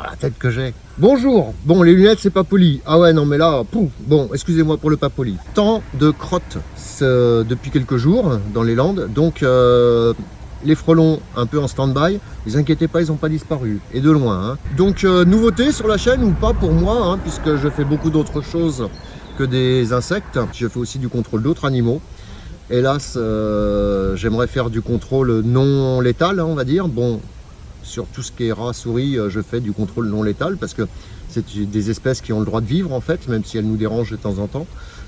la tête que j'ai. Bonjour. Bon, les lunettes, c'est pas poli. Ah ouais, non, mais là, pouf. Bon, excusez-moi pour le pas poli. Tant de crottes depuis quelques jours dans les Landes. Donc, les frelons un peu en stand-by. Ne vous inquiétez pas, ils n'ont pas disparu. Et de loin. Hein. Donc, nouveauté sur la chaîne ou pas pour moi, hein, puisque je fais beaucoup d'autres choses que des insectes. Je fais aussi du contrôle d'autres animaux. Hélas, j'aimerais faire du contrôle non létal, hein, on va dire. Bon, sur tout ce qui est rats, souris, je fais du contrôle non létal parce que c'est des espèces qui ont le droit de vivre en fait, même si elles nous dérangent de temps en temps.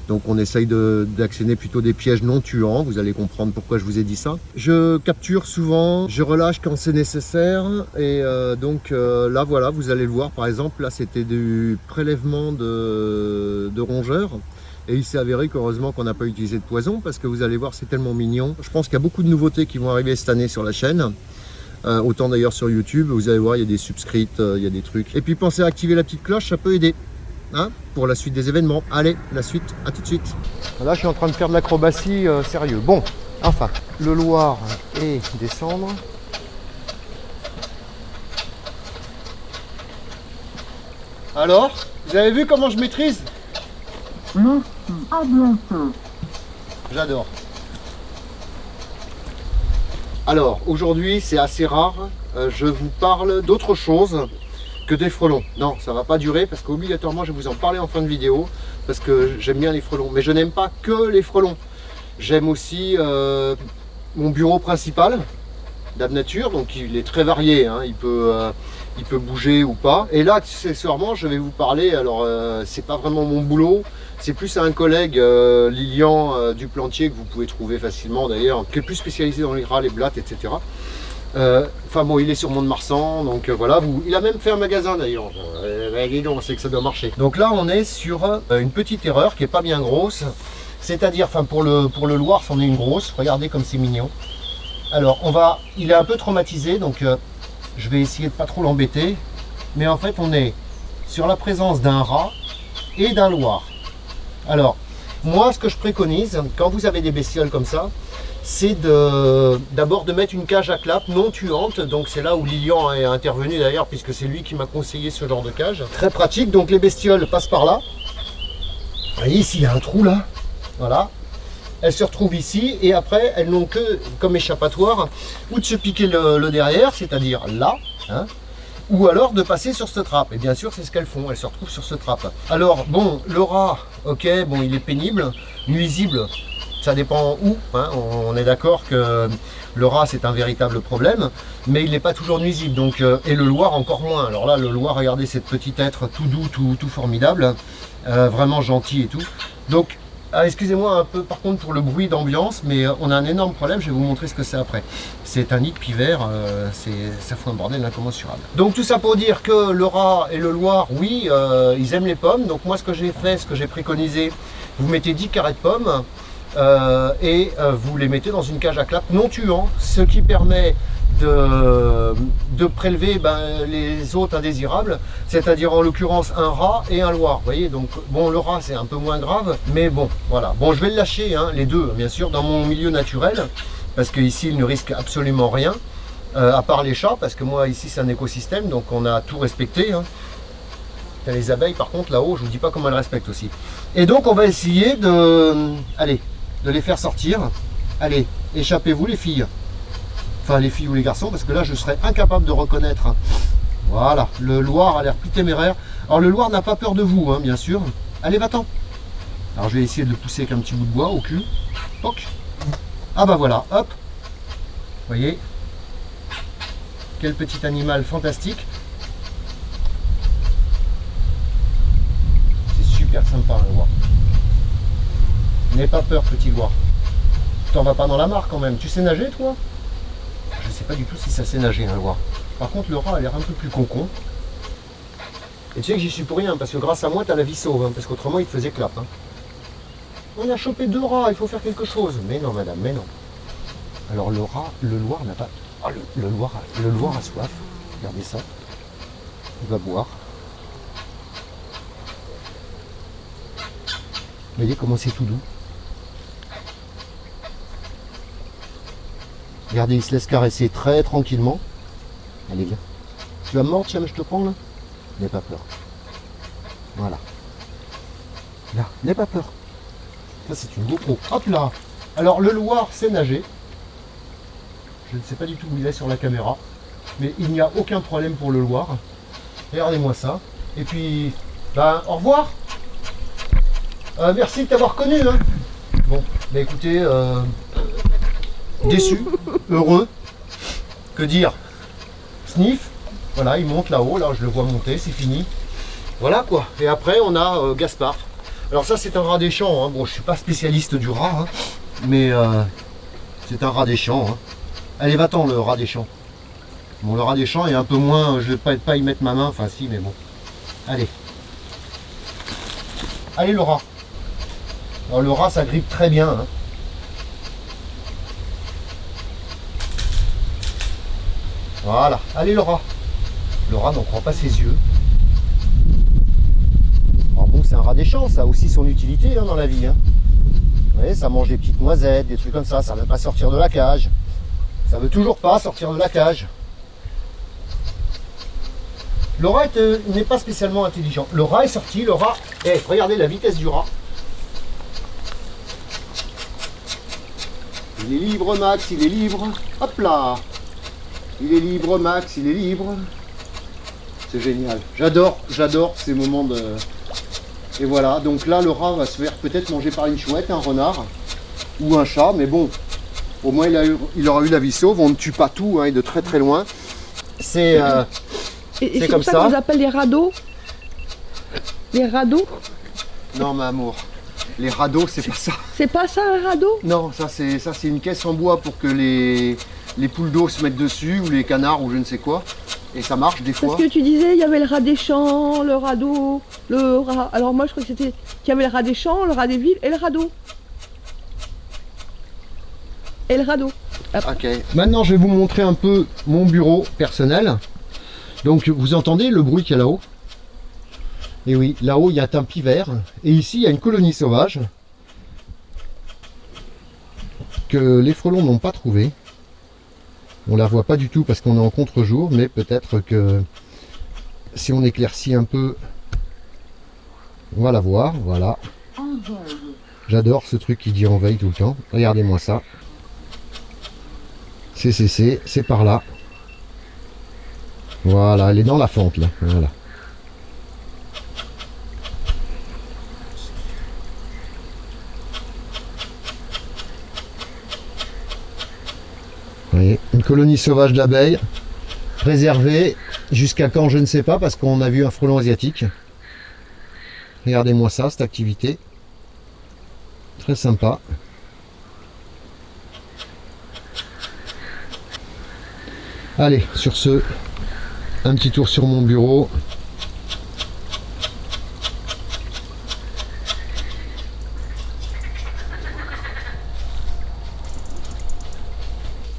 Donc on essaye d'actionner plutôt des pièges non tuants, vous allez comprendre pourquoi je vous ai dit ça. Je capture souvent, je relâche quand c'est nécessaire et là voilà, vous allez le voir par exemple, là c'était du prélèvement de rongeurs. Et il s'est avéré qu'heureusement qu'on n'a pas utilisé de poison parce que vous allez voir, c'est tellement mignon. Je pense qu'il y a beaucoup de nouveautés qui vont arriver cette année sur la chaîne. Autant d'ailleurs sur YouTube, vous allez voir, il y a des subscripts, il y a des trucs. Et puis pensez à activer la petite cloche, ça peut aider hein, pour la suite des événements. Allez, la suite, à tout de suite. Là, je suis en train de faire de l'acrobatie sérieux. Bon, enfin, le Loir et descendre. Alors, vous avez vu comment je maîtrise ? Merci, à bientôt. J'adore. Alors, aujourd'hui, c'est assez rare. Je vous parle d'autre chose que des frelons. Non, ça va pas durer parce qu'obligatoirement, je vais vous en parler en fin de vidéo parce que j'aime bien les frelons. Mais je n'aime pas que les frelons. J'aime aussi mon bureau principal d'Abnature. Donc, il est très varié. Hein. Il peut bouger ou pas. Et là, accessoirement, je vais vous parler. Alors, c'est pas vraiment mon boulot. C'est plus un collègue, Lilian Duplantier, que vous pouvez trouver facilement d'ailleurs, qui est plus spécialisé dans les rats, les blattes, etc. Enfin bon, il est sur Mont-de-Marsan, donc voilà. Il a même fait un magasin d'ailleurs. Dis donc, c'est que ça doit marcher. Donc là, on est sur une petite erreur qui est pas bien grosse. C'est-à-dire, enfin pour le Loir, c'en est une grosse. Regardez comme c'est mignon. Alors, il est un peu traumatisé, donc je vais essayer de pas trop l'embêter. Mais en fait, on est sur la présence d'un rat et d'un Loir. Alors, moi, ce que je préconise, quand vous avez des bestioles comme ça, c'est d'abord de mettre une cage à clapes non tuante. Donc, c'est là où Lilian est intervenu d'ailleurs, puisque c'est lui qui m'a conseillé ce genre de cage. Très pratique. Donc, les bestioles passent par là. Vous voyez, ici, il y a un trou là. Voilà. Elles se retrouvent ici et après, elles n'ont que comme échappatoire ou de se piquer le derrière, c'est-à-dire là. Hein, ou alors de passer sur cette trappe. Et bien sûr, c'est ce qu'elles font, elles se retrouvent sur cette trappe. Alors, bon, le rat, ok, bon, il est pénible, nuisible, ça dépend où. Hein, on est d'accord que le rat, c'est un véritable problème, mais il n'est pas toujours nuisible. Donc, et le Loir, encore moins. Alors là, le Loir, regardez, cette petit être tout doux, tout formidable, vraiment gentil et tout. Donc, excusez-moi un peu par contre pour le bruit d'ambiance, mais on a un énorme problème, je vais vous montrer ce que c'est après. C'est un nid de pivert, ça fout un bordel incommensurable. Donc tout ça pour dire que le rat et le Loir, oui, ils aiment les pommes. Donc moi ce que j'ai fait, ce que j'ai préconisé, vous mettez 10 carrés de pommes et vous les mettez dans une cage à clapes non tuant, ce qui permet de prélever les hôtes indésirables, c'est-à-dire en l'occurrence un rat et un Loir. Vous voyez, donc bon, le rat c'est un peu moins grave, mais bon, voilà. Bon, je vais le lâcher, hein, les deux, bien sûr, dans mon milieu naturel, parce qu'ici il ne risque absolument rien, à part les chats, parce que moi ici c'est un écosystème, donc on a tout respecté. Hein. Les abeilles, par contre, là-haut, je vous dis pas comment elles respectent aussi. Et donc on va essayer de les faire sortir. Allez, échappez-vous les filles. Enfin les filles ou les garçons, parce que là je serais incapable de reconnaître. Voilà, le Loir a l'air plus téméraire. Alors le Loir n'a pas peur de vous, hein, bien sûr. Allez, va-t'en. Alors je vais essayer de le pousser avec un petit bout de bois au cul. Toc. Ah bah voilà, hop. Vous voyez, quel petit animal fantastique. C'est super sympa le Loir. N'aie pas peur, petit Loir. T'en vas pas dans la mare quand même. Tu sais nager toi? Je sais pas du tout si ça sait nager, un Loir. Par contre, le rat a l'air un peu plus concon. Et tu sais que j'y suis pour rien, parce que grâce à moi, tu as la vie sauve, hein, parce qu'autrement, il te faisait clap. Hein. On a chopé 2 rats, il faut faire quelque chose. Mais non, madame, mais non. Alors, le Loir n'a pas... Ah, le Loir a soif. Regardez ça. Il va boire. Vous voyez comment c'est tout doux. Regardez, il se laisse caresser très tranquillement. Allez, viens. Tu vas me mordre, tiens, je te prends là. n'aie pas peur. Voilà. Là, n'aie pas peur. Ça, c'est une GoPro. Hop là. Alors, le Loir sait nager. Je ne sais pas du tout où il est sur la caméra. Mais il n'y a aucun problème pour le Loir. Regardez-moi ça. Et puis, ben, au revoir. Merci de t'avoir connu. Hein. Bon, bah écoutez, déçu, heureux. Que dire? Sniff. Voilà, il monte là-haut. Là, je le vois monter. C'est fini. Voilà quoi. Et après, on a Gaspard. Alors ça, c'est un rat des champs. Hein. Bon, je suis pas spécialiste du rat. Hein. Mais c'est un rat des champs. Hein. Allez, va-t'en, le rat des champs. Bon, le rat des champs est un peu moins... Je vais pas y mettre ma main. Enfin, si, mais bon. Allez. Allez, le rat. Alors, le rat, ça grippe très bien. Hein. Voilà. Allez, le rat. Le rat n'en croit pas ses yeux. Alors bon, c'est un rat des champs. Ça a aussi son utilité hein, dans la vie. Hein. Vous voyez, ça mange des petites noisettes, des trucs comme ça. Ça ne veut pas sortir de la cage. Ça veut toujours pas sortir de la cage. Le rat n'est pas spécialement intelligent. Le rat est sorti, le rat... Eh, regardez la vitesse du rat. Il est libre, Max, il est libre. Hop là. Il est libre, Max, il est libre. C'est génial. J'adore ces moments de... Et voilà, donc là, le rat va se faire peut-être manger par une chouette, un renard ou un chat. Mais bon, au moins, il aura eu la vie sauve. On ne tue pas tout, hein, et de très très loin. C'est... C'est comme ça qu'on les appelle les radeaux. Les radeaux. Non, ma amour, les radeaux, c'est pas ça. C'est pas ça un radeau? Non, ça c'est une caisse en bois pour que les poules d'eau se mettent dessus ou les canards ou je ne sais quoi. Et ça marche des fois. Parce que tu disais, il y avait le rat des champs, le radeau, le rat. Alors moi, je crois que c'était qu'il y avait le rat des champs, le rat des villes et le radeau. Et le radeau. Après. Ok. Maintenant, je vais vous montrer un peu mon bureau personnel. Donc vous entendez le bruit qu'il y a là-haut? Et oui, là-haut il y a un pivert. Et ici il y a une colonie sauvage que les frelons n'ont pas trouvée. On la voit pas du tout parce qu'on est en contre-jour, mais peut-être que si on éclaircit un peu, on va la voir. Voilà. J'adore ce truc qui dit en veille tout le temps. Regardez-moi ça. C'est par là. Voilà, elle est dans la fente là. Voilà. Vous voyez, une colonie sauvage d'abeilles, préservée jusqu'à quand je ne sais pas, parce qu'on a vu un frelon asiatique. Regardez-moi ça, cette activité. Très sympa. Allez, sur ce, un petit tour sur mon bureau.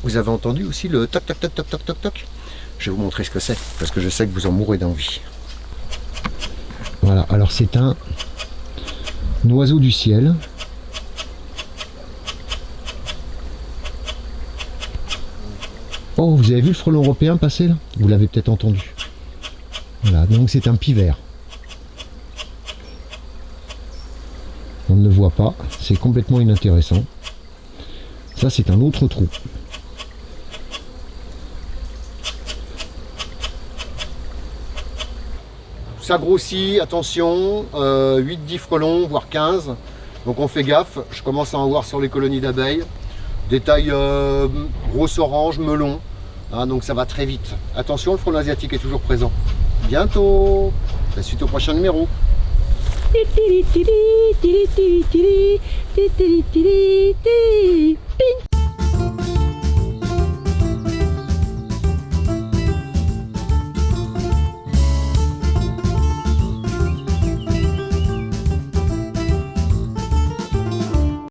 Vous avez entendu aussi le toc toc toc toc toc toc toc. Je vais vous montrer ce que c'est, parce que je sais que vous en mourrez d'envie. Voilà, alors c'est un oiseau du ciel. Oh, vous avez vu le frelon européen passer là? Vous l'avez peut-être entendu. Voilà, donc c'est un pivert. On ne le voit pas, c'est complètement inintéressant. Ça, c'est un autre trou. Ça grossit, attention, 8-10 frelons, voire 15. Donc on fait gaffe, je commence à en voir sur les colonies d'abeilles. Des tailles grosse orange, melon. Hein, donc ça va très vite. Attention, le frelon asiatique est toujours présent. Bientôt. La suite au prochain numéro. Ping.